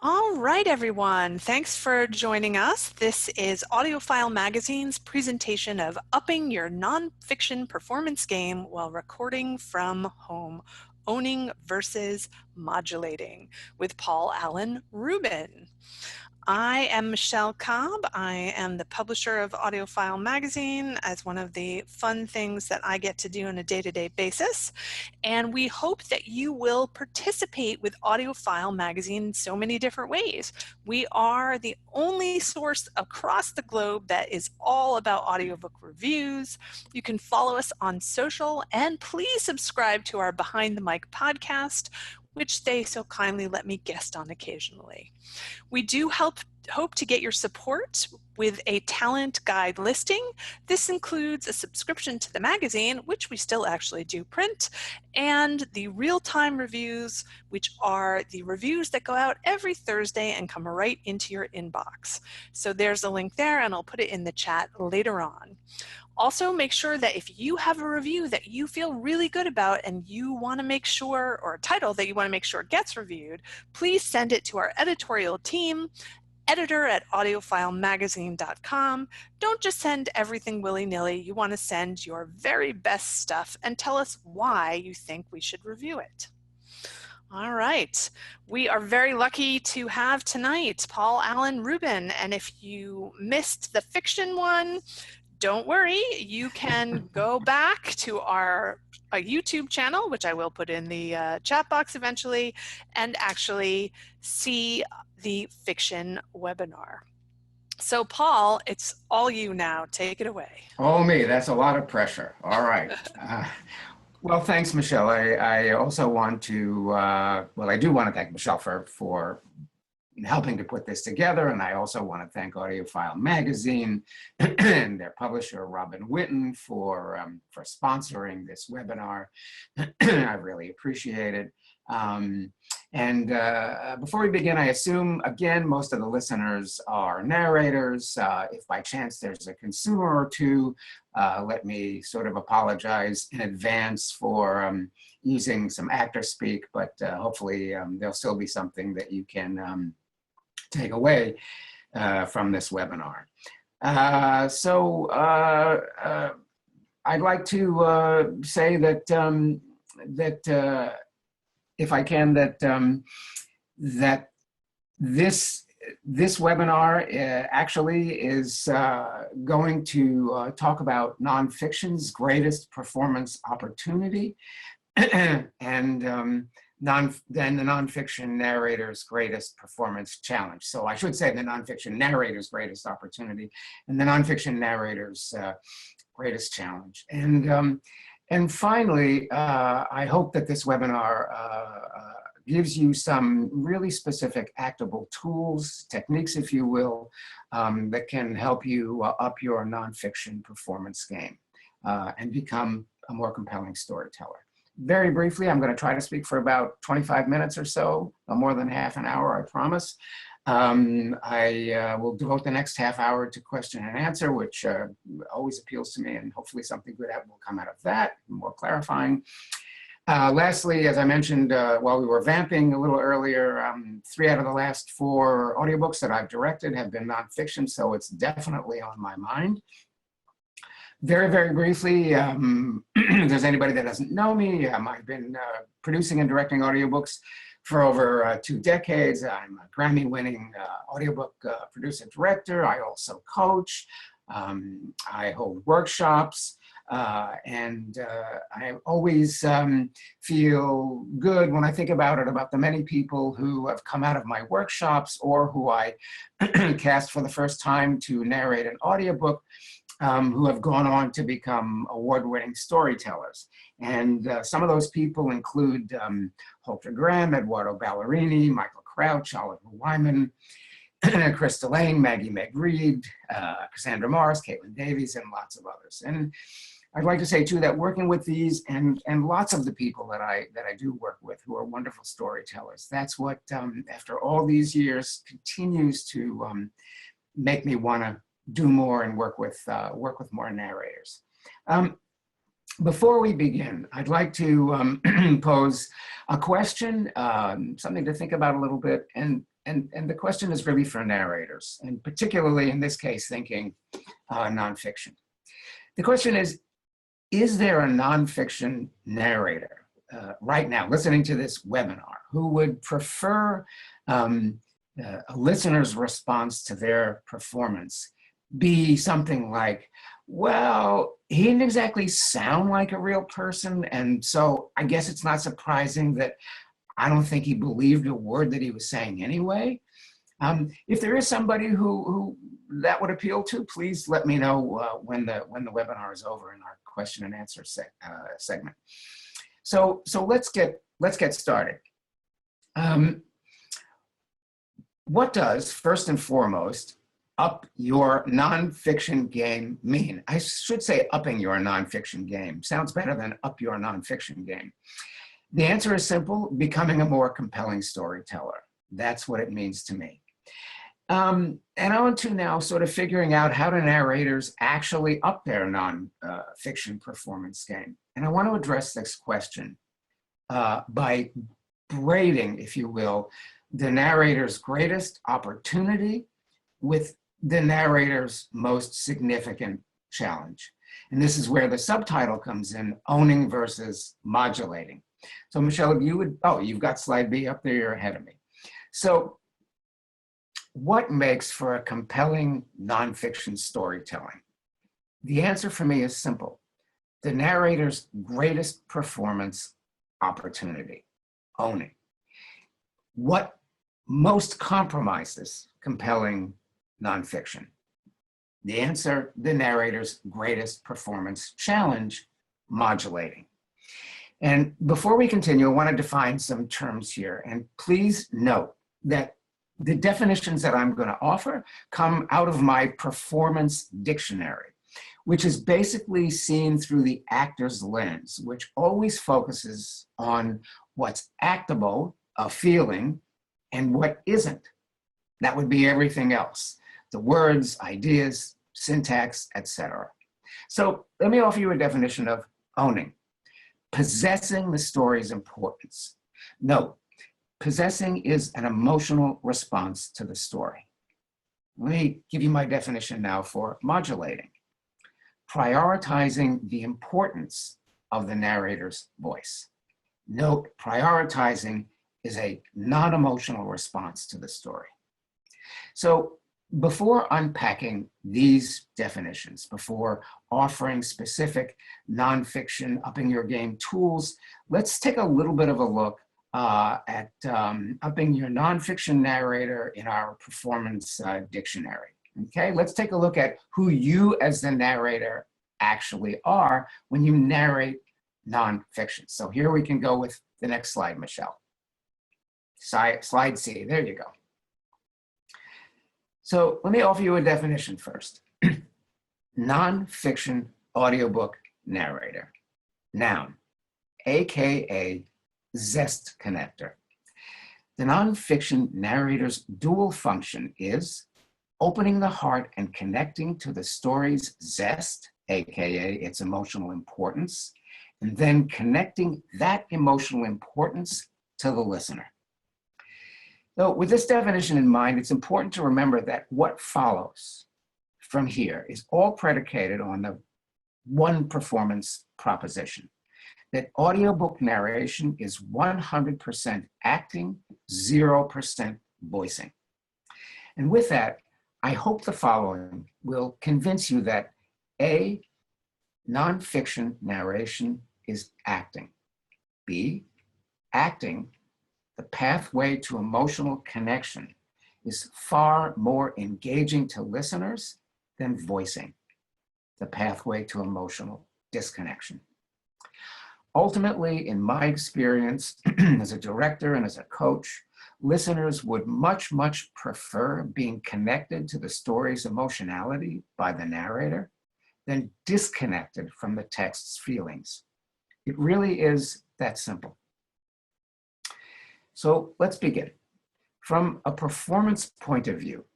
All right, everyone. Thanks for joining us. This is AudioFile Magazine's presentation of Upping Your Nonfiction Performance Game While Recording from Home, Owning versus Modulating with Paul Alan Ruben. I am Michelle Cobb. I am the publisher of AudioFile Magazine as one of the fun things that I get to do on a day-to-day basis. And we hope that you will participate with AudioFile Magazine in so many different ways. We are the only source across the globe that is all about audiobook reviews. You can follow us on social, and please subscribe to our Behind the Mic podcast, which they so kindly let me guest on occasionally. We do hope to get your support with a talent guide listing. This includes a subscription to the magazine, which we still actually do print, and the real-time reviews, which are the reviews that go out every Thursday and come right into your inbox. So there's a link there, and I'll put it in the chat later on. Also, make sure that if you have a review that you feel really good about and you want to make sure, or a title that you want to make sure gets reviewed, please send it to our editorial team, editor@audiofilemagazine.com. Don't just send everything willy-nilly. You want to send your very best stuff and tell us why you think we should review it. All right, we are very lucky to have tonight Paul Alan Ruben, and if you missed the fiction one, don't worry, you can go back to our YouTube channel, which I will put in the chat box eventually, and actually see the fiction webinar. So Paul, it's all you now. Take it away. Oh, me, that's a lot of pressure. All right. Well, thanks, Michelle. I also want to, well, I do want to thank Michelle for helping to put this together, and I also want to thank AudioFile Magazine and their publisher Robin Whitten for sponsoring this webinar. I really appreciate it. Before we begin, I assume, again, most of the listeners are narrators. If by chance there's a consumer or two, let me sort of apologize in advance for using some actor speak, but hopefully there'll still be something that you can take away from this webinar. I'd like to say that if I can, that this webinar actually is going to talk about nonfiction's greatest performance opportunity and then the nonfiction narrator's greatest performance challenge. So I should say the nonfiction narrator's greatest opportunity and the nonfiction narrator's greatest challenge. And finally, I hope that this webinar gives you some really specific actable tools, techniques, if you will, that can help you up your nonfiction performance game and become a more compelling storyteller. Very briefly, I'm going to try to speak for about 25 minutes or so, more than half an hour, I promise. I will devote the next half hour to question and answer, which always appeals to me, and hopefully something good will come out of that, more clarifying. Lastly, as I mentioned while we were vamping a little earlier, 3 out of the last 4 audiobooks that I've directed have been nonfiction, so it's definitely on my mind. Very, very briefly, if there's anybody that doesn't know me, I've been producing and directing audiobooks for over 2 decades. I'm a Grammy-winning audiobook producer-director. I also coach. I hold workshops. And I always feel good when I think about it, about the many people who have come out of my workshops or who I cast for the first time to narrate an audiobook, who have gone on to become award-winning storytellers. And some of those people include Holter Graham, Eduardo Ballerini, Michael Crouch, Oliver Wyman, Chris Delane, Maggie Meg Reed, Cassandra Morris, Caitlin Davies, and lots of others. And I'd like to say too that working with these and lots of the people that I do work with who are wonderful storytellers, that's what after all these years continues to make me want to do more and work with more narrators. Before we begin, I'd like to pose a question, something to think about a little bit, and the question is really for narrators, and particularly in this case, thinking nonfiction. The question is there a nonfiction narrator right now listening to this webinar who would prefer a listener's response to their performance be something like, well, he didn't exactly sound like a real person, and so I guess it's not surprising that I don't think he believed a word that he was saying anyway. If there is somebody who that would appeal to, please let me know when the webinar is over in our question and answer segment. So let's get started. What does, first and foremost, up your nonfiction game mean? I should say upping your nonfiction game. Sounds better than up your nonfiction game. The answer is simple: becoming a more compelling storyteller. That's what it means to me. And on to now sort of figuring out how do narrators actually up their nonfiction performance game. And I want to address this question by braiding, if you will, the narrator's greatest opportunity with the narrator's most significant challenge. And this is where the subtitle comes in: owning versus modulating. So Michelle, if you would, oh, you've got slide B up there, you're ahead of me. So what makes for a compelling nonfiction storytelling? The answer for me is simple: the narrator's greatest performance opportunity, owning. What most compromises compelling nonfiction? The answer: the narrator's greatest performance challenge, modulating. And before we continue, I want to define some terms here. And please note that the definitions that I'm going to offer come out of my performance dictionary, which is basically seen through the actor's lens, which always focuses on what's actable, a feeling, and what isn't. That would be everything else: the words, ideas, syntax, etc. So let me offer you a definition of owning: possessing the story's importance. Note, possessing is an emotional response to the story. Let me give you my definition now for modulating: prioritizing the importance of the narrator's voice. Note, prioritizing is a non-emotional response to the story. So before unpacking these definitions, before offering specific nonfiction upping your game tools, let's take a little bit of a look at upping your nonfiction narrator in our performance dictionary. Okay, let's take a look at who you as the narrator actually are when you narrate nonfiction. So here we can go with the next slide, Michelle. Slide C, there you go. So let me offer you a definition first. Nonfiction audiobook narrator. Noun, AKA zest connector. The nonfiction narrator's dual function is opening the heart and connecting to the story's zest, AKA its emotional importance, and then connecting that emotional importance to the listener. So with this definition in mind, it's important to remember that what follows from here is all predicated on the one performance proposition: that audiobook narration is 100% acting, 0% voicing. And with that, I hope the following will convince you that A, nonfiction narration is acting. B, acting, the pathway to emotional connection, is far more engaging to listeners than voicing, the pathway to emotional disconnection. Ultimately, in my experience as a director and as a coach, listeners would much, much prefer being connected to the story's emotionality by the narrator than disconnected from the text's feelings. It really is that simple. So let's begin. From a performance point of view,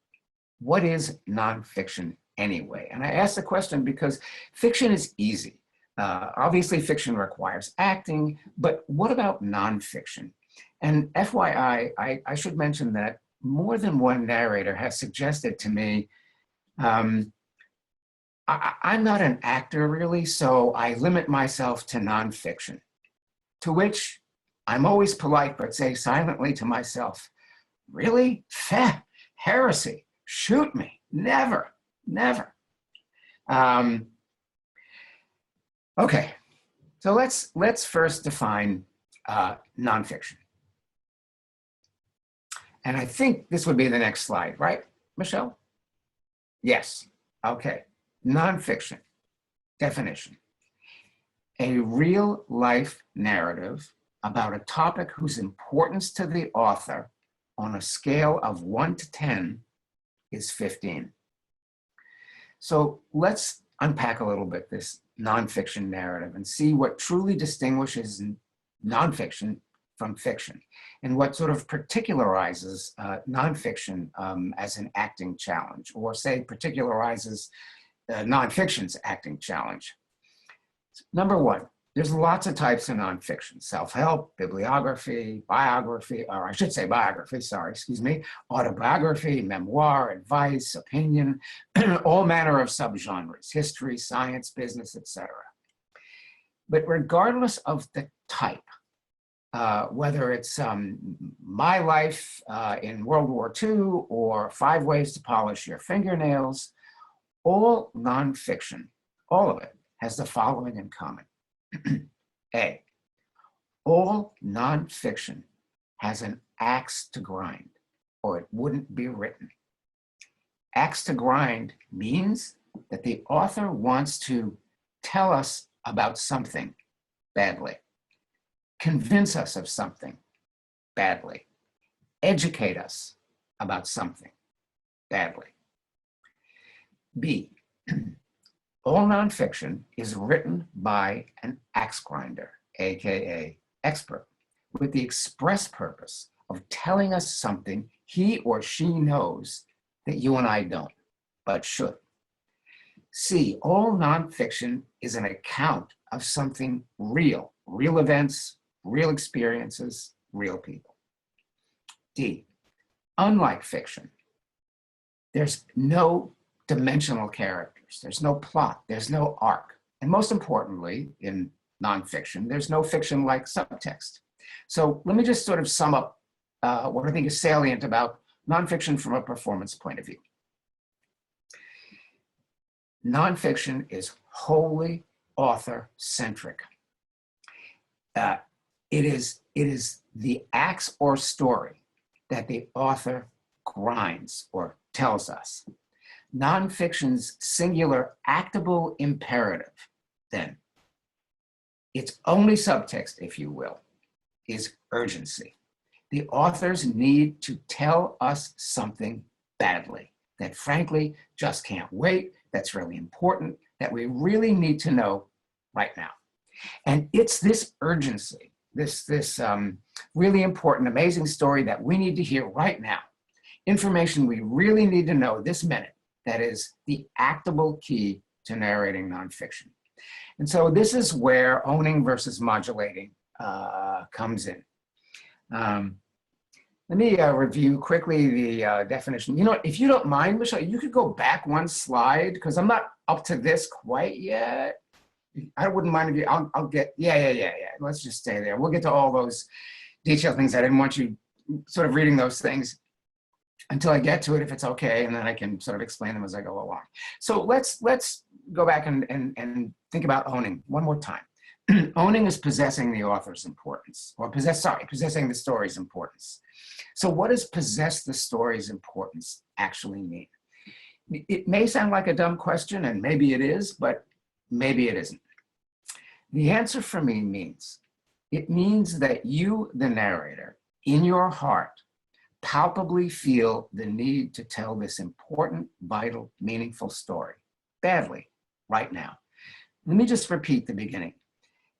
what is nonfiction anyway? And I ask the question because fiction is easy. Obviously, fiction requires acting, but what about nonfiction? And FYI, I should mention that more than one narrator has suggested to me, I'm not an actor really, so I limit myself to nonfiction, to which I'm always polite, but say silently to myself, really? Feh, heresy, shoot me, never, never. Okay, so let's first define nonfiction. And I think this would be the next slide, right, Michelle? Yes, okay. Nonfiction, definition. A real life narrative about a topic whose importance to the author on a scale of 1 to 10 is 15. So let's unpack a little bit this nonfiction narrative and see what truly distinguishes nonfiction from fiction and what sort of particularizes nonfiction as an acting challenge, or say particularizes nonfiction's acting challenge. Number one, there's lots of types of nonfiction: self-help, bibliography, biography, or I should say biography, sorry, excuse me, autobiography, memoir, advice, opinion, all manner of subgenres: history, science, business, etc. But regardless of the type, whether it's My Life in World War II or 5 Ways to Polish Your Fingernails, all nonfiction, all of it, has the following in common. A, all nonfiction has an axe to grind, or it wouldn't be written. Axe to grind means that the author wants to tell us about something badly, convince us of something badly, educate us about something badly. B, all nonfiction is written by an axe grinder, AKA expert, with the express purpose of telling us something he or she knows that you and I don't, but should. C, all nonfiction is an account of something real, real events, real experiences, real people. D, unlike fiction, there's no dimensional characters, there's no plot, there's no arc. And most importantly, in nonfiction, there's no fiction-like subtext. So let me just sort of sum up what I think is salient about nonfiction from a performance point of view. Nonfiction is wholly author-centric. It is the axe or story that the author grinds or tells us. Nonfiction's singular actable imperative, then, its only subtext, if you will, is urgency. The authors need to tell us something badly that frankly just can't wait, that's really important, that we really need to know right now. And it's this urgency, this really important, amazing story that we need to hear right now, information we really need to know this minute, that is the actable key to narrating nonfiction. And so this is where owning versus modulating comes in. Let me review quickly the definition. You know what, if you don't mind, Michelle, you could go back one slide, because I'm not up to this quite yet. I wouldn't mind if you, I'll get, yeah. Let's just stay there. We'll get to all those detailed things. I didn't want you sort of reading those things until I get to it, if it's okay, and then I can sort of explain them as I go along. So let's go back and think about owning one more time. Owning is possessing the author's importance, or possessing the story's importance. So what does possess the story's importance actually mean? It may sound like a dumb question, and maybe it is, but maybe it isn't. The answer for me means, it means that you, the narrator, in your heart, palpably feel the need to tell this important, vital, meaningful story badly right now. Let me just repeat the beginning.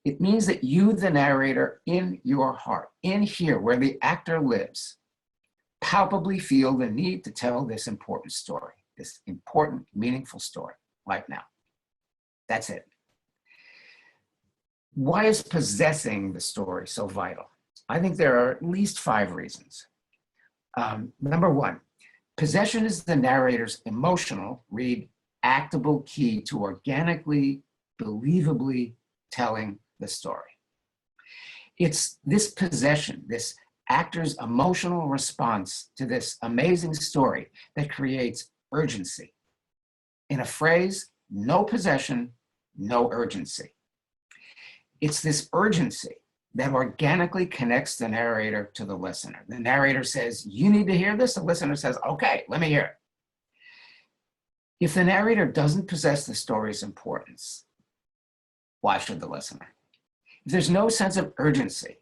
It means that you, the narrator, in your heart, in here where the actor lives, palpably feel the need to tell this important story, this important, meaningful story right now. That's it. Why is possessing the story so vital? I think there are at least 5 reasons. Number 1, possession is the narrator's emotional, read actable key to organically, believably telling the story. It's this possession, this actor's emotional response to this amazing story that creates urgency. In a phrase, no possession, no urgency. It's this urgency that organically connects the narrator to the listener. The narrator says, you need to hear this. The listener says, okay, let me hear it. If the narrator doesn't possess the story's importance, why should the listener? If there's no sense of urgency,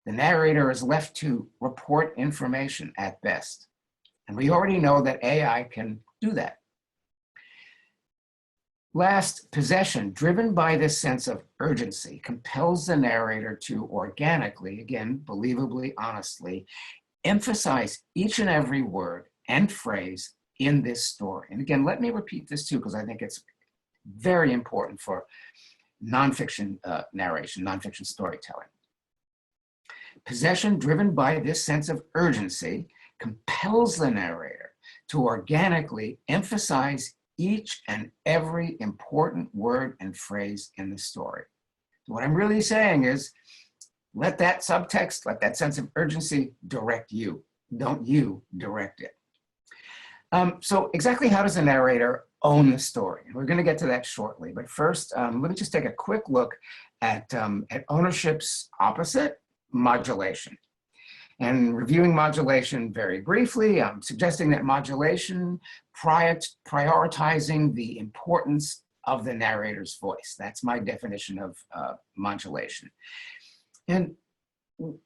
the narrator is left to report information at best. And we already know that AI can do that. Last, possession, driven by this sense of urgency, compels the narrator to organically, again, believably, honestly, emphasize each and every word and phrase in this story. And again, let me repeat this too, because I think it's very important for nonfiction narration, nonfiction storytelling. Possession, driven by this sense of urgency, compels the narrator to organically emphasize each and every important word and phrase in the story. So what I'm really saying is, let that subtext, let that sense of urgency direct you. Don't you direct it. So exactly how does a narrator own the story? And we're going to get to that shortly. But first, let me just take a quick look at ownership's opposite, modulation. And reviewing modulation very briefly, I'm suggesting that modulation prioritizing the importance of the narrator's voice. That's my definition of modulation. And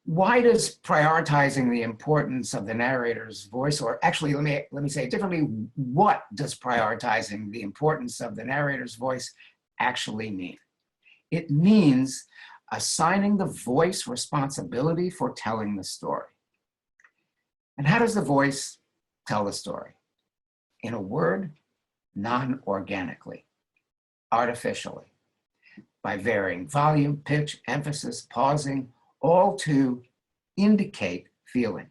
why does prioritizing the importance of the narrator's voice, or actually let me say it differently, what does prioritizing the importance of the narrator's voice actually mean? It means assigning the voice responsibility for telling the story. And how does the voice tell the story? In a word, non-organically, artificially, by varying volume, pitch, emphasis, pausing, all to indicate feeling.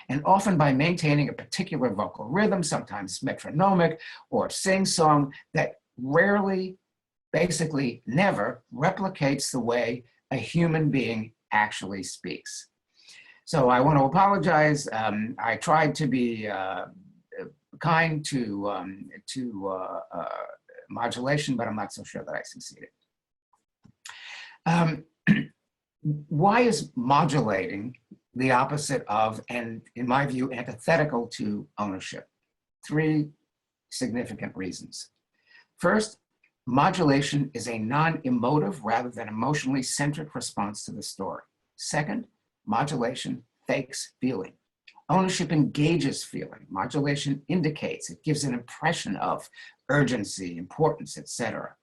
And often by maintaining a particular vocal rhythm, sometimes metronomic or sing-song, that rarely, basically never, replicates the way a human being actually speaks. So I want to apologize. I tried to be kind to modulation, but I'm not so sure that I succeeded. Why is modulating the opposite of, and in my view, antithetical to ownership? 3 significant reasons. First, modulation is a non-emotive rather than emotionally centric response to the story. Second, modulation fakes feeling. Ownership engages feeling. Modulation indicates, it gives an impression of urgency, importance, etc.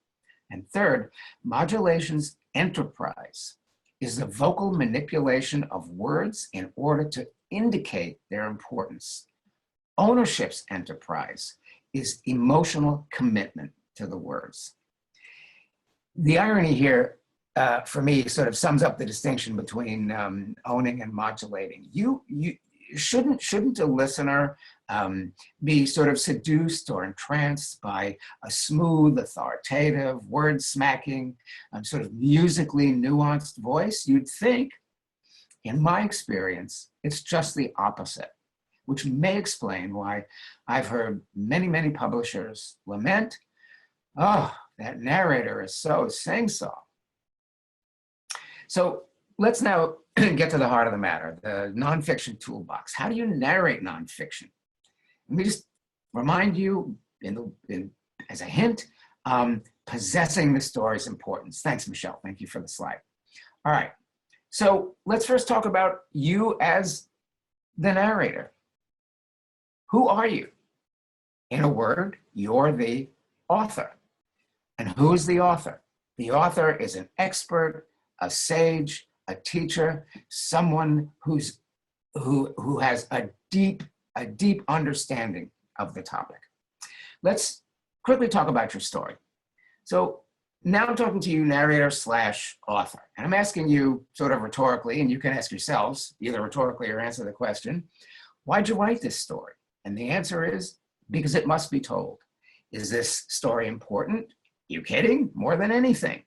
And third, modulation's enterprise is the vocal manipulation of words in order to indicate their importance. Ownership's enterprise is emotional commitment to the words. The irony here, for me, sort of sums up the distinction between owning and modulating. Shouldn't a listener be sort of seduced or entranced by a smooth, authoritative, word-smacking, sort of musically nuanced voice? You'd think, in my experience, it's just the opposite, which may explain why I've heard many, many publishers lament, oh, that narrator is so sing-song. So let's now get to the heart of the matter, the nonfiction toolbox. How do you narrate nonfiction? Let me just remind you, as a hint, possessing the story's importance. Thanks, Michelle. Thank you for the slide. All right. So let's first talk about you as the narrator. Who are you? In a word, you're the author. And who is the author? The author is an expert, a sage, a teacher, someone who has a deep understanding of the topic. Let's quickly talk about your story. So now I'm talking to you, narrator slash author. And I'm asking you sort of rhetorically, and you can ask yourselves, either rhetorically or answer the question, why'd you write this story? And the answer is, because it must be told. Is this story important? You kidding? More than anything.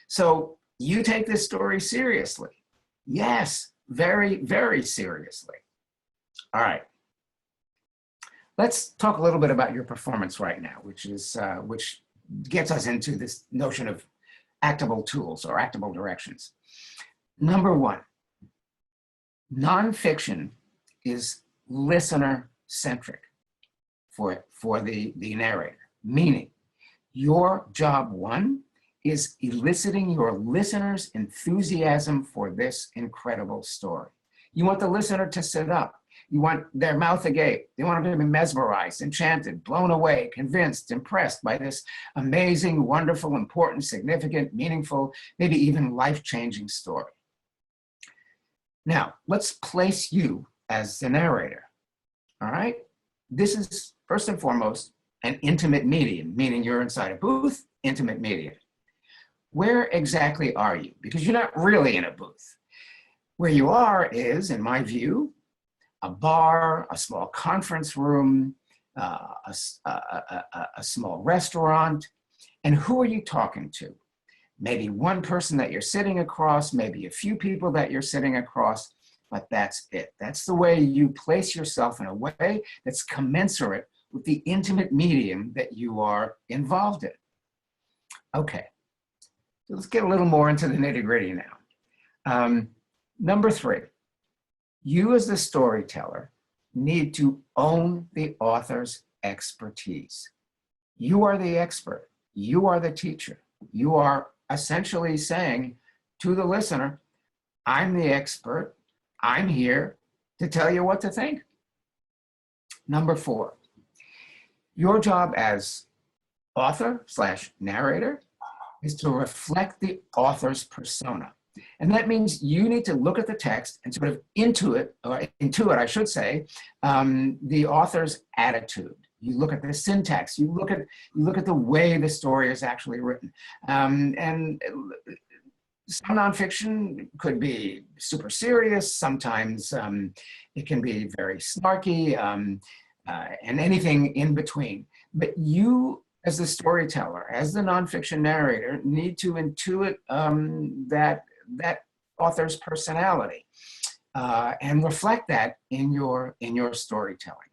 So you take this story seriously. Yes, very, very seriously. All right. Let's talk a little bit about your performance right now, which gets us into this notion of actable tools or actable directions. Number one, nonfiction is listener-centric for the narrator, meaning your job one is eliciting your listener's enthusiasm for this incredible story. You want the listener to sit up. You want their mouth agape. You want them to be mesmerized, enchanted, blown away, convinced, impressed by this amazing, wonderful, important, significant, meaningful, maybe even life-changing story. Now, let's place you as the narrator, all right? This is, first and foremost, an intimate medium, meaning you're inside a booth, intimate medium. Where exactly are you? Because you're not really in a booth. Where you are is, in my view, a bar, a small conference room, a small restaurant. And who are you talking to? Maybe one person that you're sitting across, maybe a few people that you're sitting across, but that's it. That's the way you place yourself in a way that's commensurate with the intimate medium that you are involved in. Okay, so let's get a little more into the nitty-gritty now. Number three, you as the storyteller need to own the author's expertise. You are the expert. You are the teacher. You are essentially saying to the listener, I'm the expert. I'm here to tell you what to think. Number four, your job as author slash narrator is to reflect the author's persona. And that means you need to look at the text and sort of intuit, I should say, the author's attitude. You look at the syntax. You look at the way the story is actually written. And some nonfiction could be super serious. Sometimes it can be very snarky, and anything in between. But you, as the storyteller, as the nonfiction narrator, need to intuit that author's personality and reflect that in your storytelling.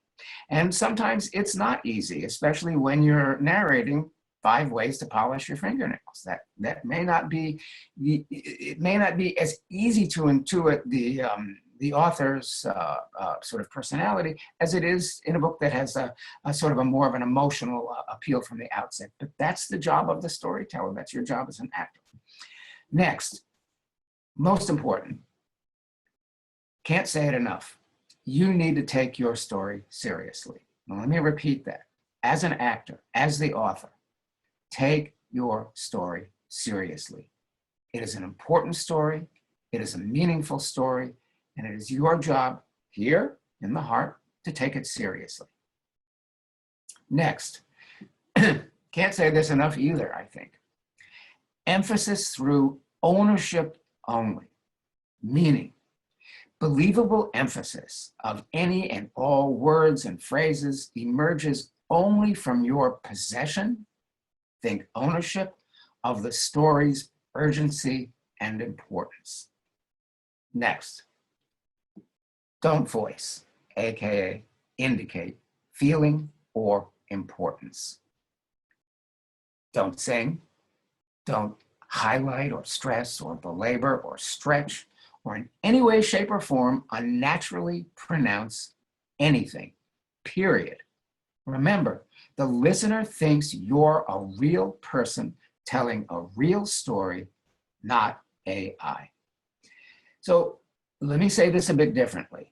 And sometimes it's not easy, especially when you're narrating 5 ways to polish your fingernails. That may not be it may not be as easy to intuit the author's sort of personality as it is in a book that has a sort of a more of an emotional appeal from the outset. But that's the job of the storyteller. That's your job as an actor. Next, most important, can't say it enough. You need to take your story seriously. Now, let me repeat that. As an actor, as the author, take your story seriously. It is an important story. It is a meaningful story. And it is your job here in the heart to take it seriously. Next, can't say this enough either, I think. Emphasis through ownership only, meaning believable emphasis of any and all words and phrases emerges only from your possession, think ownership, of the story's urgency and importance. Next, don't voice, AKA indicate, feeling or importance. Don't sing, don't highlight or stress or belabor or stretch or in any way, shape, or form unnaturally pronounce anything, period. Remember, the listener thinks you're a real person telling a real story, not AI. So let me say this a bit differently.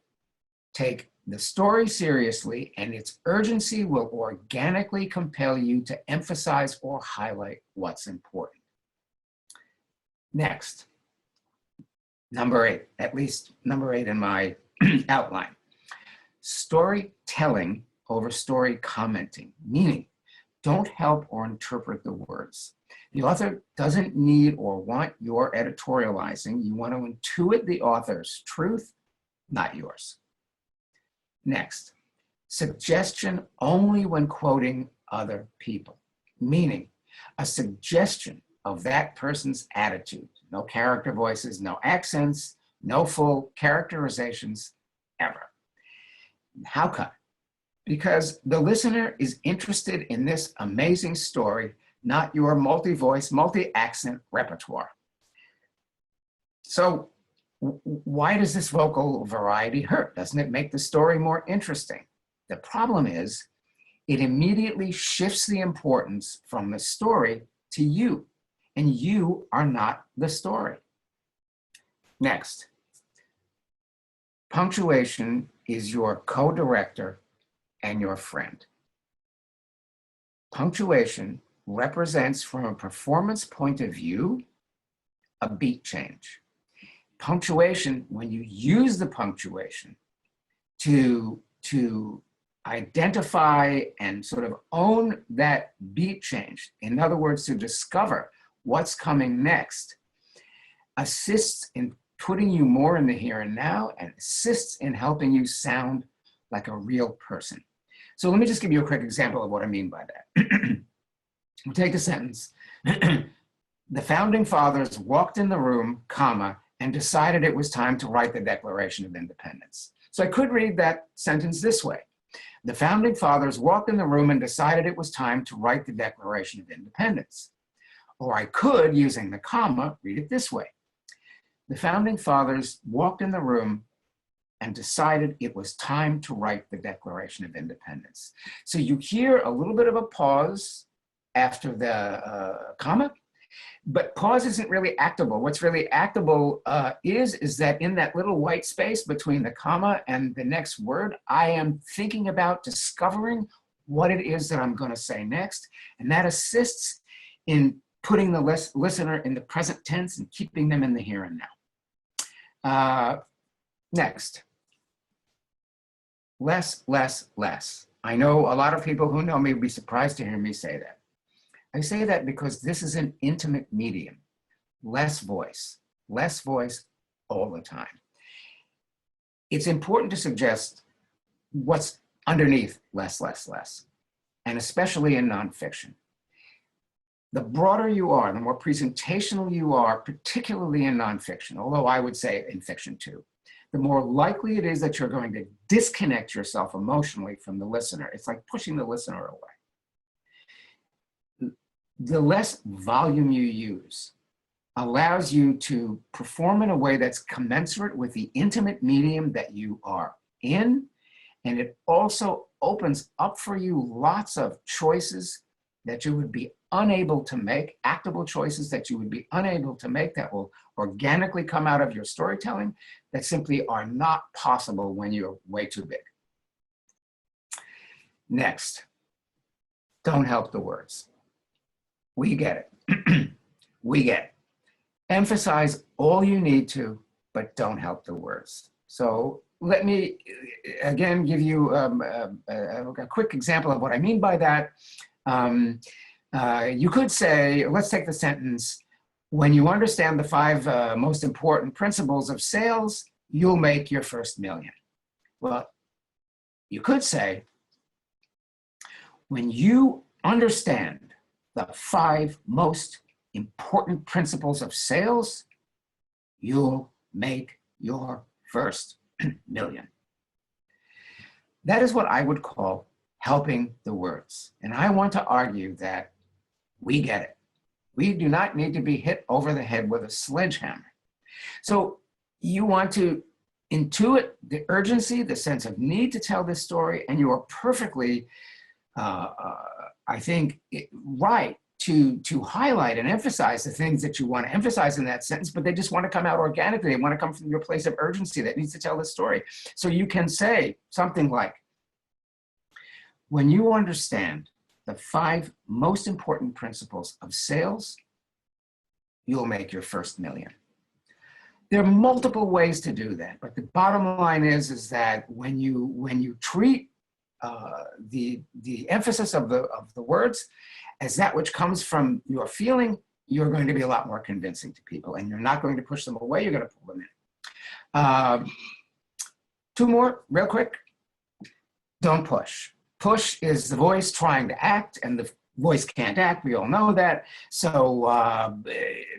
Take the story seriously, and its urgency will organically compel you to emphasize or highlight what's important. Next, number 8, at least number 8 in my outline. Storytelling over story commenting, meaning Don't help or interpret the words. The author doesn't need or want your editorializing. You want to intuit the author's truth, not yours. Next, suggestion only when quoting other people, meaning a suggestion of that person's attitude. No character voices, no accents, no full characterizations ever. How come? Because the listener is interested in this amazing story, not your multi-voice, multi-accent repertoire. So why does this vocal variety hurt? Doesn't it make the story more interesting? The problem is it immediately shifts the importance from the story to you, and you are not the story. Next, punctuation is your co-director and your friend. Punctuation represents, from a performance point of view, a beat change. Punctuation, when you use the punctuation to identify and sort of own that beat change, in other words, to discover what's coming next, assists in putting you more in the here and now and assists in helping you sound like a real person. So let me just give you a quick example of what I mean by that. We'll take a sentence. The founding fathers walked in the room, comma, and decided it was time to write the Declaration of Independence. So I could read that sentence this way. The founding fathers walked in the room and decided it was time to write the Declaration of Independence. Or I could, using the comma, read it this way. The founding fathers walked in the room and decided it was time to write the Declaration of Independence. So you hear a little bit of a pause after the comma, but pause isn't really actable. What's really actable is that in that little white space between the comma and the next word, I am thinking about discovering what it is that I'm going to say next, and that assists in putting the listener in the present tense and keeping them in the here and now. Next. Less, less, less. I know a lot of people who know me would be surprised to hear me say that. I say that because this is an intimate medium. Less voice all the time. It's important to suggest what's underneath less, less, less, and especially in nonfiction. The broader you are, the more presentational you are, particularly in nonfiction, although I would say in fiction too, the more likely it is that you're going to disconnect yourself emotionally from the listener. It's like pushing the listener away. The less volume you use allows you to perform in a way that's commensurate with the intimate medium that you are in, and it also opens up for you lots of choices that you would be unable to make, actable choices that you would be unable to make that will organically come out of your storytelling that simply are not possible when you're way too big. Next, don't help the words. We get it. We get it. Emphasize all you need to, but don't help the words. So let me, again, give you a quick example of what I mean by that. You could say, let's take the sentence, when you understand the 5 most important principles of sales, you'll make your first million. Well, you could say, when you understand the 5 most important principles of sales, you'll make your first million. That is what I would call helping the words. And I want to argue that we get it. We do not need to be hit over the head with a sledgehammer. So you want to intuit the urgency, the sense of need to tell this story, and you are perfectly, I think, right to highlight and emphasize the things that you want to emphasize in that sentence, but they just want to come out organically. They want to come from your place of urgency that needs to tell the story. So you can say something like, when you understand the 5 most important principles of sales, you'll make your first million. There are multiple ways to do that, but the bottom line is that when you treat the emphasis of the words as that which comes from your feeling, you're going to be a lot more convincing to people, and you're not going to push them away, you're going to pull them in. Two more, real quick. Don't push. Push is the voice trying to act, and the voice can't act. We all know that. So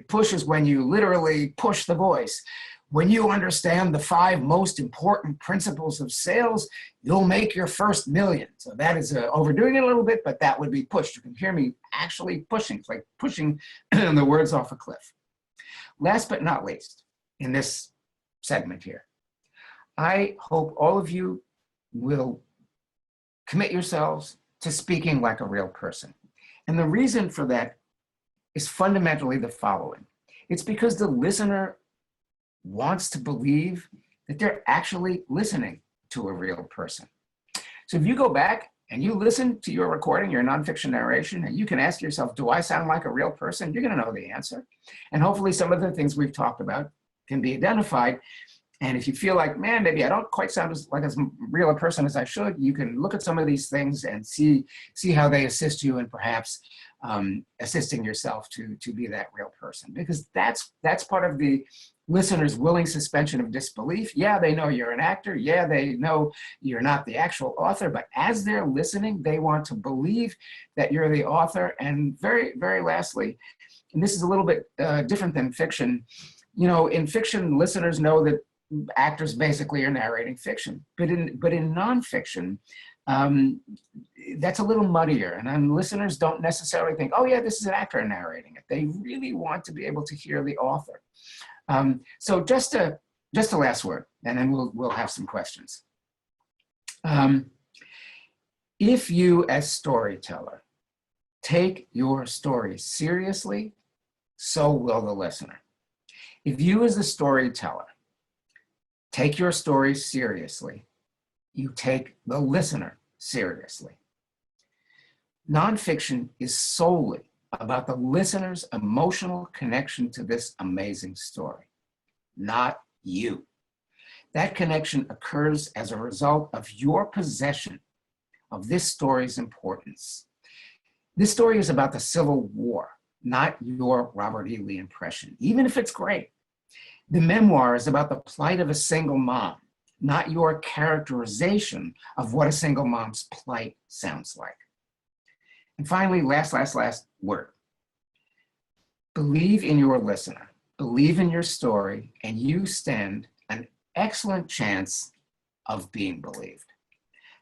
push is when you literally push the voice. When you understand the 5 most important principles of sales, you'll make your first million. So that is overdoing it a little bit, but that would be pushed. You can hear me actually pushing. It's like pushing the words off a cliff. Last but not least, in this segment here, I hope all of you will commit yourselves to speaking like a real person. And the reason for that is fundamentally the following. It's because the listener wants to believe that they're actually listening to a real person. So if you go back and you listen to your recording, your nonfiction narration, and you can ask yourself, do I sound like a real person? You're going to know the answer. And hopefully some of the things we've talked about can be identified. And if you feel like, man, maybe I don't quite sound like as real a person as I should, you can look at some of these things and see how they assist you in perhaps assisting yourself to be that real person. Because that's part of the listener's willing suspension of disbelief. Yeah, they know you're an actor. Yeah, they know you're not the actual author. But as they're listening, they want to believe that you're the author. And very, very lastly, and this is a little bit different than fiction, you know, in fiction, listeners know that actors basically are narrating fiction. But in nonfiction, that's a little muddier, and listeners don't necessarily think, oh yeah, this is an actor narrating it. They really want to be able to hear the author. So just a last word, and then we'll have some questions. If you as storyteller take your story seriously, so will the listener. If you as a storyteller take your story seriously, you take the listener seriously. Nonfiction is solely about the listener's emotional connection to this amazing story, not you. That connection occurs as a result of your possession of this story's importance. This story is about the Civil War, not your Robert E. Lee impression, even if it's great. The memoir is about the plight of a single mom, not your characterization of what a single mom's plight sounds like. And finally, last word. Believe in your listener, believe in your story, and you stand an excellent chance of being believed.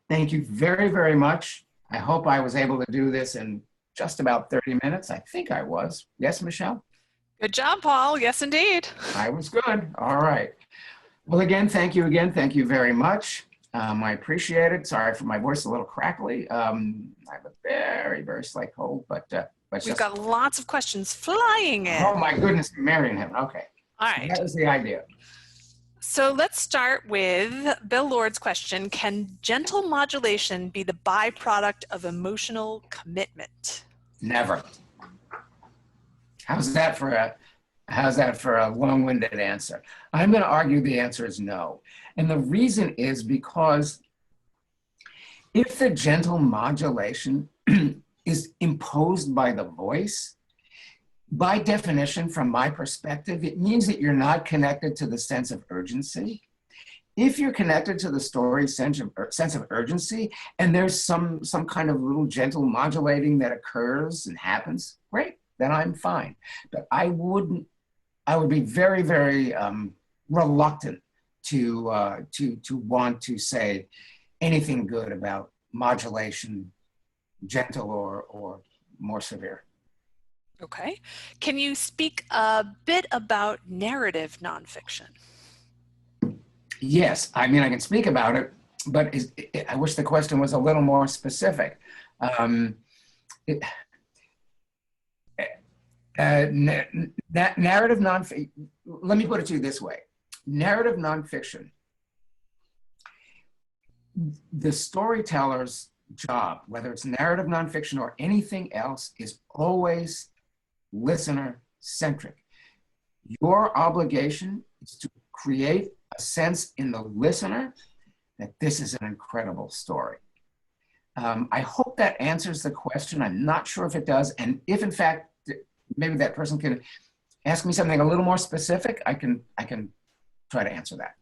Thank you very, very much. I hope I was able to do this in just about 30 minutes. I think I was. Yes, Michelle? Good job, Paul. Yes, indeed. I was good. All right. Well, again, thank you again. Thank you very much. I appreciate it. Sorry for my voice a little crackly. I have a very, very slight cold, but we've got lots of questions flying in. Oh my goodness, Mary and him. Okay. All right. So that was the idea. So let's start with Bill Lord's question. Can gentle modulation be the byproduct of emotional commitment? Never. How's that for a long-winded answer? I'm going to argue the answer is no. And the reason is because if the gentle modulation is imposed by the voice, by definition, from my perspective, it means that you're not connected to the sense of urgency. If you're connected to the story's sense of urgency, and there's some kind of little gentle modulating that occurs and happens, great, then I'm fine. But I would be very, very reluctant to want to say anything good about modulation, gentle or more severe. Okay. Can you speak a bit about narrative nonfiction? Yes, I mean, I can speak about it, but I wish the question was a little more specific. Narrative nonfiction, let me put it to you this way. Narrative nonfiction, the storyteller's job, whether it's narrative nonfiction or anything else, is always listener-centric. Your obligation is to create a sense in the listener that this is an incredible story. I hope that answers the question. I'm not sure if it does. And if in fact, maybe that person can ask me something a little more specific, I can try to answer that.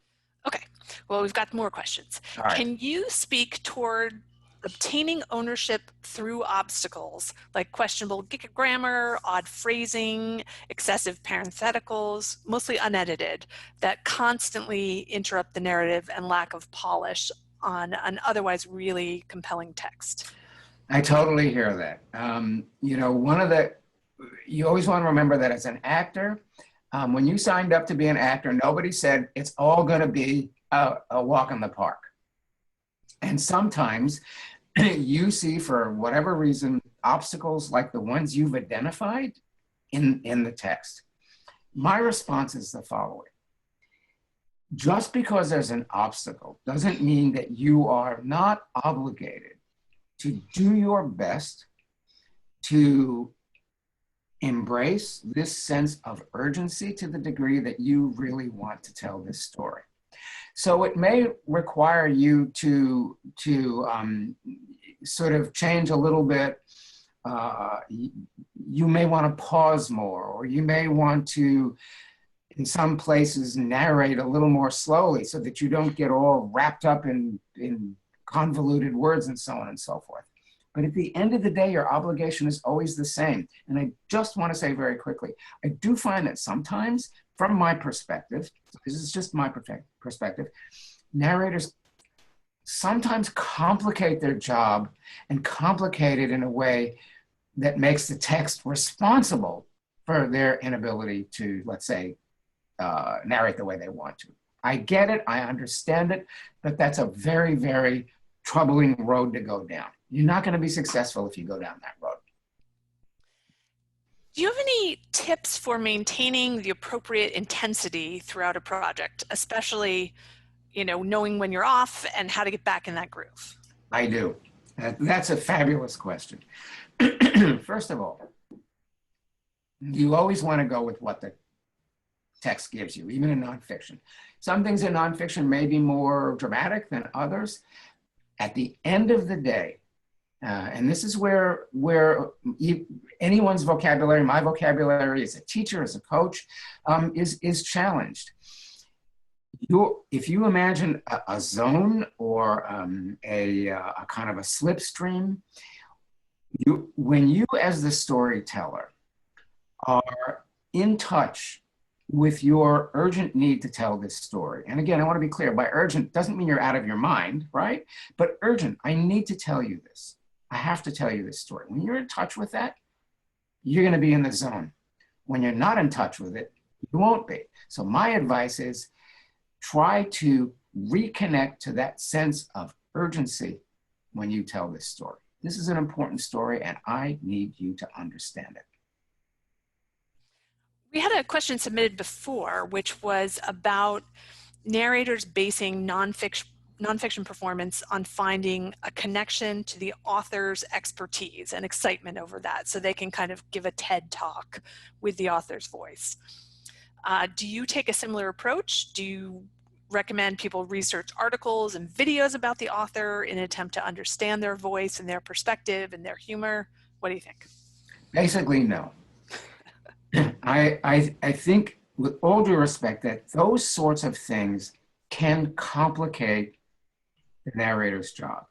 Okay, well, we've got more questions. All right. Can you speak toward obtaining ownership through obstacles like questionable grammar, odd phrasing, excessive parentheticals, mostly unedited, that constantly interrupt the narrative and lack of polish on an otherwise really compelling text? I totally hear that. You know, you always want to remember that as an actor, when you signed up to be an actor, nobody said it's all going to be a walk in the park. And sometimes you see, for whatever reason, obstacles like the ones you've identified in the text. My response is the following. Just because there's an obstacle doesn't mean that you are not obligated to do your best to embrace this sense of urgency to the degree that you really want to tell this story. So it may require you to sort of change a little bit. You may want to pause more, or you may want to, in some places, narrate a little more slowly so that you don't get all wrapped up in convoluted words and so on and so forth. But at the end of the day, your obligation is always the same. And I just want to say very quickly, I do find that sometimes, from my perspective, this is just my perspective, narrators sometimes complicate their job and complicate it in a way that makes the text responsible for their inability to, let's say, narrate the way they want to. I get it, I understand it, but that's a very, very troubling road to go down. You're not going to be successful if you go down that road. Do you have any tips for maintaining the appropriate intensity throughout a project, especially, you know, knowing when you're off and how to get back in that groove? I do. That's a fabulous question. First of all, you always want to go with what the text gives you, even in nonfiction. Some things in nonfiction may be more dramatic than others. At the end of the day, and this is where anyone's vocabulary, my vocabulary as a teacher, as a coach, is challenged. If you imagine a zone or a kind of a slipstream, when you as the storyteller are in touch with your urgent need to tell this story. And again, I want to be clear, by urgent doesn't mean you're out of your mind, right? But urgent, I need to tell you this. I have to tell you this story. When you're in touch with that, you're going to be in the zone. When you're not in touch with it, you won't be. So my advice is try to reconnect to that sense of urgency when you tell this story. This is an important story and I need you to understand it. We had a question submitted before, which was about narrators basing nonfiction performance on finding a connection to the author's expertise and excitement over that, so they can kind of give a TED talk with the author's voice. Do you take a similar approach? Do you recommend people research articles and videos about the author in an attempt to understand their voice and their perspective and their humor? What do you think? Basically, no. I think, with all due respect, that those sorts of things can complicate the narrator's job.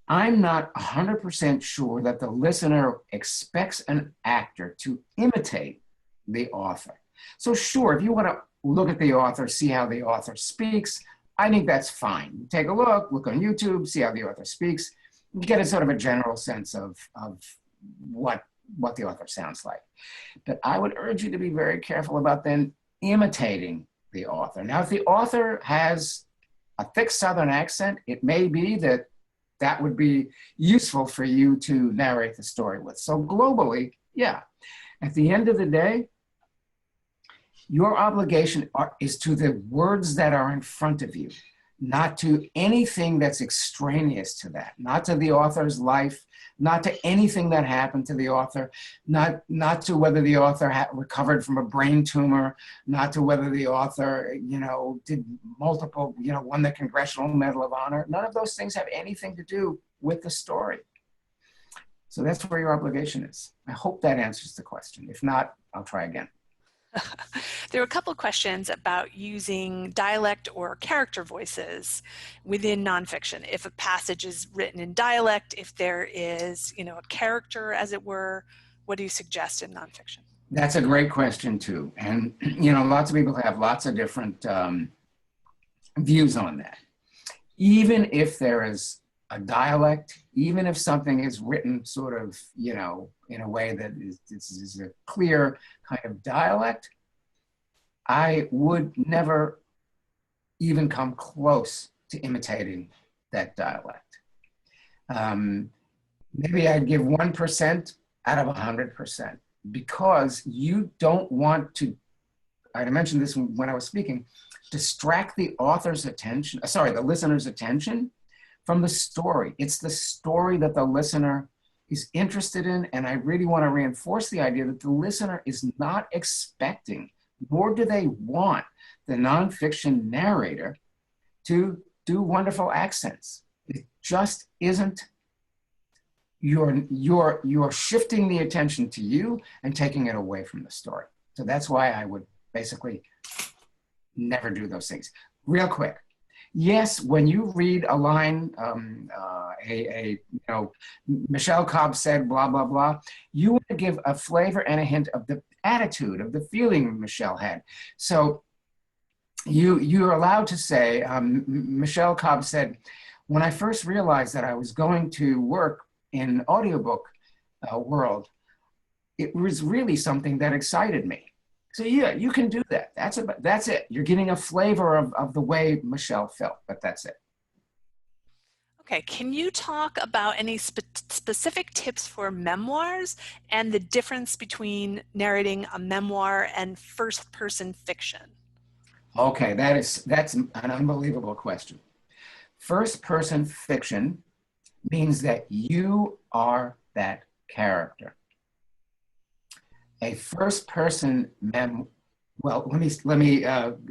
I'm not 100% sure that the listener expects an actor to imitate the author. So sure, if you want to look at the author, see how the author speaks, I think that's fine. Take a look on YouTube, see how the author speaks, you get a sort of a general sense of what the author sounds like. But I would urge you to be very careful about then imitating the author. Now, if the author has a thick Southern accent, it may be that that would be useful for you to narrate the story with. So globally, yeah. At the end of the day, your obligation is to the words that are in front of you. not to anything that's extraneous to that, not to the author's life, not to anything that happened to the author, not to whether the author had recovered from a brain tumor, not to whether the author, did multiple, won the Congressional Medal of Honor. None of those things have anything to do with the story. So that's where your obligation is. I hope that answers the question. If not, I'll try again. There are a couple of questions about using dialect or character voices within nonfiction. If a passage is written in dialect, if there is, a character, as it were, what do you suggest in nonfiction? That's a great question too. And, lots of people have lots of different views on that. Even if there is a dialect, even if something is written sort of, in a way that is a clear kind of dialect, I would never even come close to imitating that dialect. Maybe I'd give 1% out of 100%, because you don't want to, I mentioned this when I was speaking, distract the author's attention, the listener's attention from the story. It's the story that the listener is interested in, and I really want to reinforce the idea that the listener is not expecting, nor do they want, the nonfiction narrator to do wonderful accents. It just isn't. You're shifting the attention to you and taking it away from the story. So that's why I would basically never do those things. Real quick. Yes, when you read a line, Michelle Cobb said blah, blah, blah, you want to give a flavor and a hint of the attitude, of the feeling Michelle had. So you're allowed to say, Michelle Cobb said, when I first realized that I was going to work in audiobook world, it was really something that excited me. So yeah, you can do that. That's it. You're getting a flavor of the way Michelle felt, but that's it. Okay, can you talk about any specific tips for memoirs and the difference between narrating a memoir and first-person fiction? Okay, that's an unbelievable question. First-person fiction means that you are that character. A first-person well, let me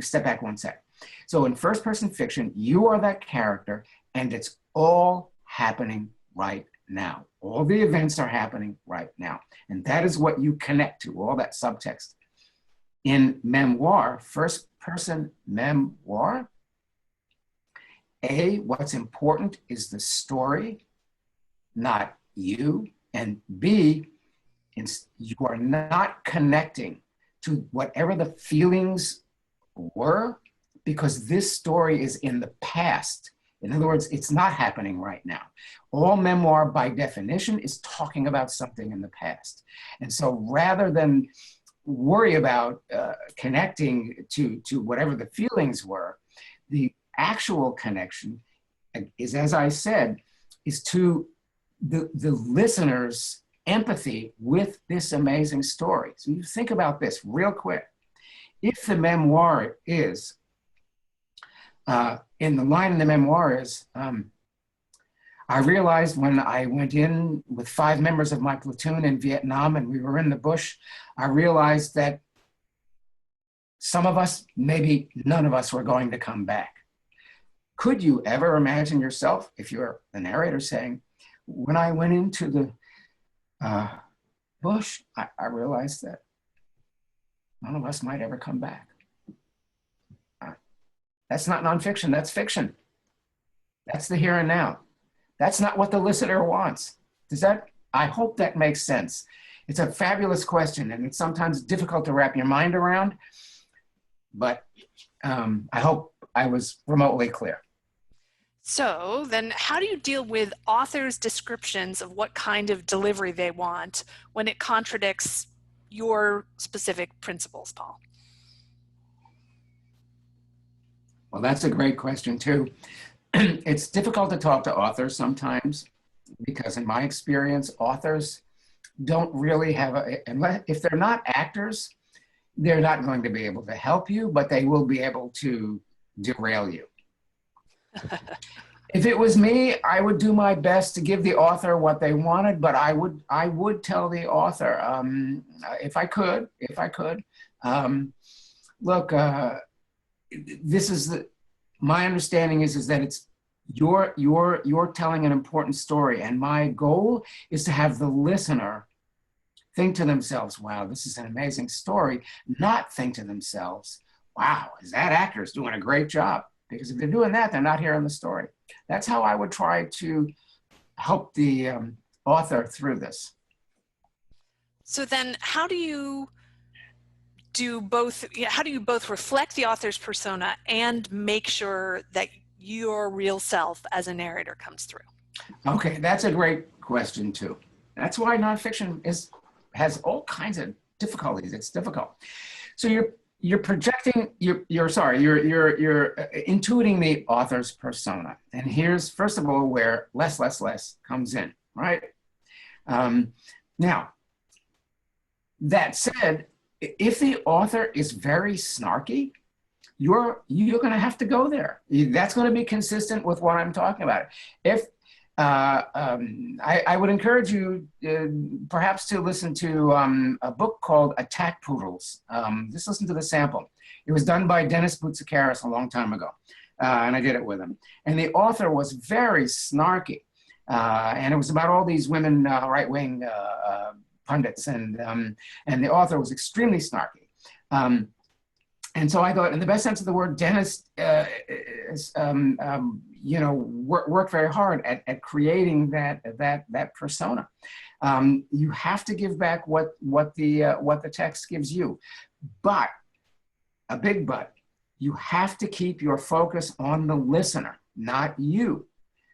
step back one sec. So in first-person fiction, you are that character, and it's all happening right now. All the events are happening right now, and that is what you connect to, all that subtext. In memoir, first-person memoir, A, what's important is the story, not you, and B, you are not connecting to whatever the feelings were, because this story is in the past. In other words, it's not happening right now. All memoir, by definition, is talking about something in the past. And so rather than worry about connecting to whatever the feelings were, the actual connection is, as I said, is to the listener's empathy with this amazing story. So you think about this real quick. If the memoir is, in the line in the memoir is, I realized when I went in with 5 members of my platoon in Vietnam and we were in the bush, I realized that some of us, maybe none of us, were going to come back. Could you ever imagine yourself, if you're the narrator, saying, when I went into the bush, I realized that none of us might ever come back. That's not nonfiction, that's fiction. That's the here and now. That's not what the listener wants. I hope that makes sense. It's a fabulous question, and it's sometimes difficult to wrap your mind around, but I hope I was remotely clear. So then how do you deal with authors' descriptions of what kind of delivery they want when it contradicts your specific principles, Paul? Well, that's a great question too. It's difficult to talk to authors sometimes because in my experience, authors don't really have if they're not actors, they're not going to be able to help you, but they will be able to derail you. If it was me, I would do my best to give the author what they wanted, but I would tell the author, if I could, um, look, this is my understanding is that it's you're telling an important story, and my goal is to have the listener think to themselves, wow, this is an amazing story, not think to themselves, wow, that actor is doing a great job. Because if they're doing that, they're not hearing the story. That's how I would try to help the author through this. So then how do you both reflect the author's persona and make sure that your real self as a narrator comes through? Okay, that's a great question too. That's why nonfiction has all kinds of difficulties. It's difficult. So you're projecting, you're intuiting the author's persona. And here's, first of all, where less comes in, right? Now, that said, if the author is very snarky, you're going to have to go there. That's going to be consistent with what I'm talking about. If I would encourage you perhaps to listen to a book called Attack Poodles. Just listen to the sample. It was done by Dennis Boutsikaris a long time ago, and I did it with him. And the author was very snarky, and it was about all these women right-wing pundits, and the author was extremely snarky. And so I thought, in the best sense of the word, Dennis worked very hard at creating that persona. You have to give back what the text gives you, but a big but. You have to keep your focus on the listener, not you.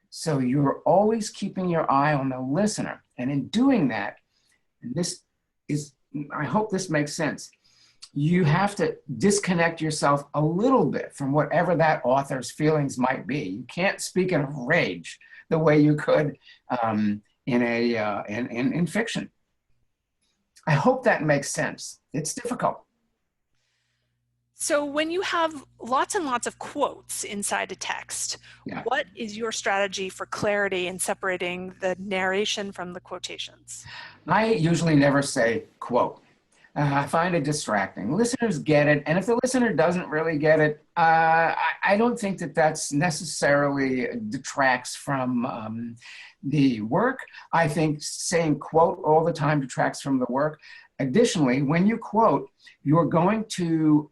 So you're always keeping your eye on the listener, and in doing that, and I hope this makes sense. You have to disconnect yourself a little bit from whatever that author's feelings might be. You can't speak in a rage the way you could in fiction. I hope that makes sense. It's difficult. So when you have lots and lots of quotes inside a text, yeah. What is your strategy for clarity in separating the narration from the quotations? I usually never say quote. I find it distracting. Listeners get it, and if the listener doesn't really get it, I don't think that that's necessarily detracts from the work. I think saying quote all the time detracts from the work. Additionally, when you quote, you're going to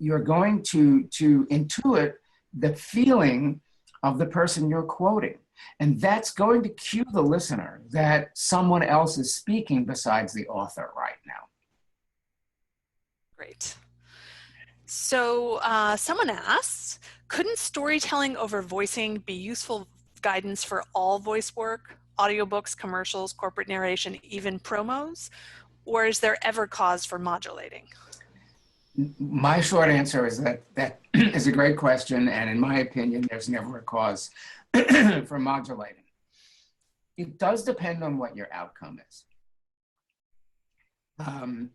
intuit the feeling of the person you're quoting. And that's going to cue the listener that someone else is speaking besides the author right now. Great. So someone asks, couldn't storytelling over voicing be useful guidance for all voice work, audiobooks, commercials, corporate narration, even promos? Or is there ever cause for modulating? My short answer is that is a great question. And in my opinion, there's never a cause for modulating. It does depend on what your outcome is. I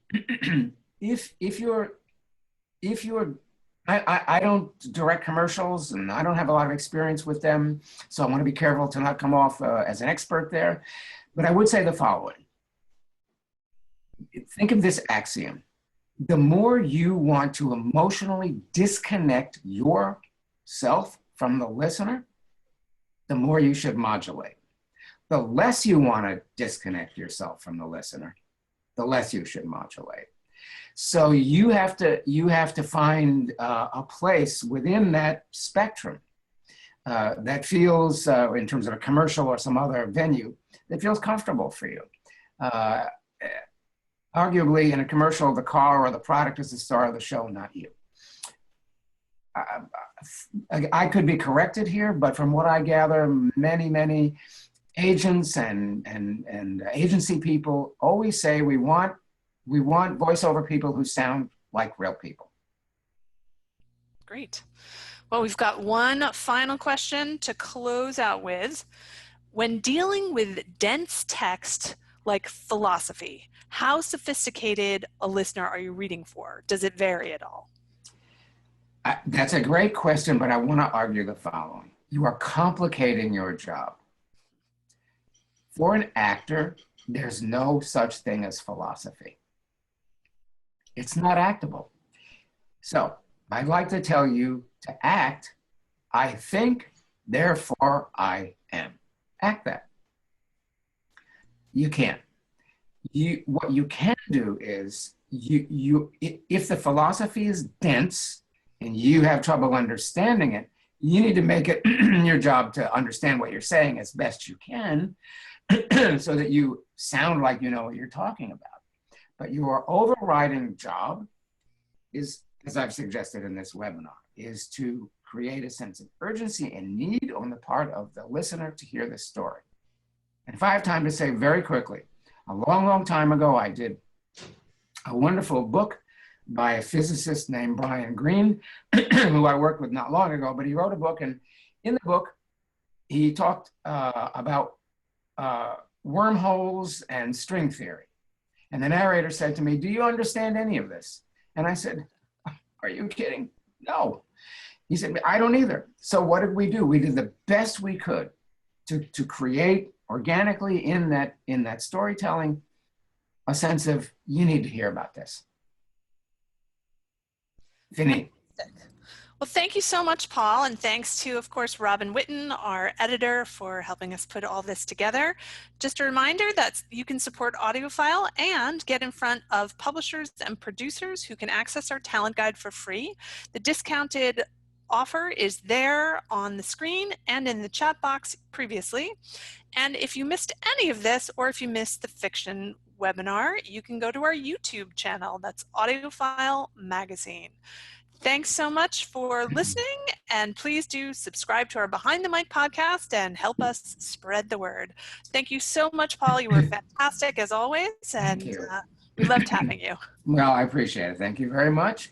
don't direct commercials, and I don't have a lot of experience with them, so I want to be careful to not come off as an expert there. But I would say the following. Think of this axiom. The more you want to emotionally disconnect yourself from the listener, the more you should modulate. The less you want to disconnect yourself from the listener, the less you should modulate. So you have to find a place within that spectrum that feels, in terms of a commercial or some other venue, that feels comfortable for you. Arguably, in a commercial, the car or the product is the star of the show, not you. I could be corrected here, but from what I gather, many agents and agency people always say we want voiceover people who sound like real people. Great. Well, we've got one final question to close out with. When dealing with dense text like philosophy, how sophisticated a listener are you reading for? Does it vary at all? That's a great question, but I want to argue the following. You are complicating your job. For an actor, there's no such thing as philosophy. It's not actable. So I'd like to tell you to act, I think, therefore I am. Act that. You can't. What you can do is, if the philosophy is dense and you have trouble understanding it, you need to make it your job to understand what you're saying as best you can so that you sound like you know what you're talking about. But your overriding job is, as I've suggested in this webinar, is to create a sense of urgency and need on the part of the listener to hear the story. And if I have time to say very quickly, a long, long time ago, I did a wonderful book by a physicist named Brian Greene, who I worked with not long ago, but he wrote a book, and in the book, he talked about wormholes and string theory. And the narrator said to me, "Do you understand any of this?" And I said, "Are you kidding? No." He said, "I don't either." So what did we do? We did the best we could to create organically in that storytelling a sense of, you need to hear about this. Fini. Well, thank you so much, Paul, and thanks to, of course, Robin Witten, our editor, for helping us put all this together. Just a reminder that you can support AudioFile and get in front of publishers and producers who can access our talent guide for free. The discounted offer is there on the screen and in the chat box previously. And if you missed any of this, or if you missed the fiction webinar, you can go to our YouTube channel. That's AudioFile Magazine. Thanks so much for listening, and please do subscribe to our Behind the Mic podcast and help us spread the word. Thank you so much, Paul. You were fantastic as always, and we loved having you. Well, I appreciate it. Thank you very much.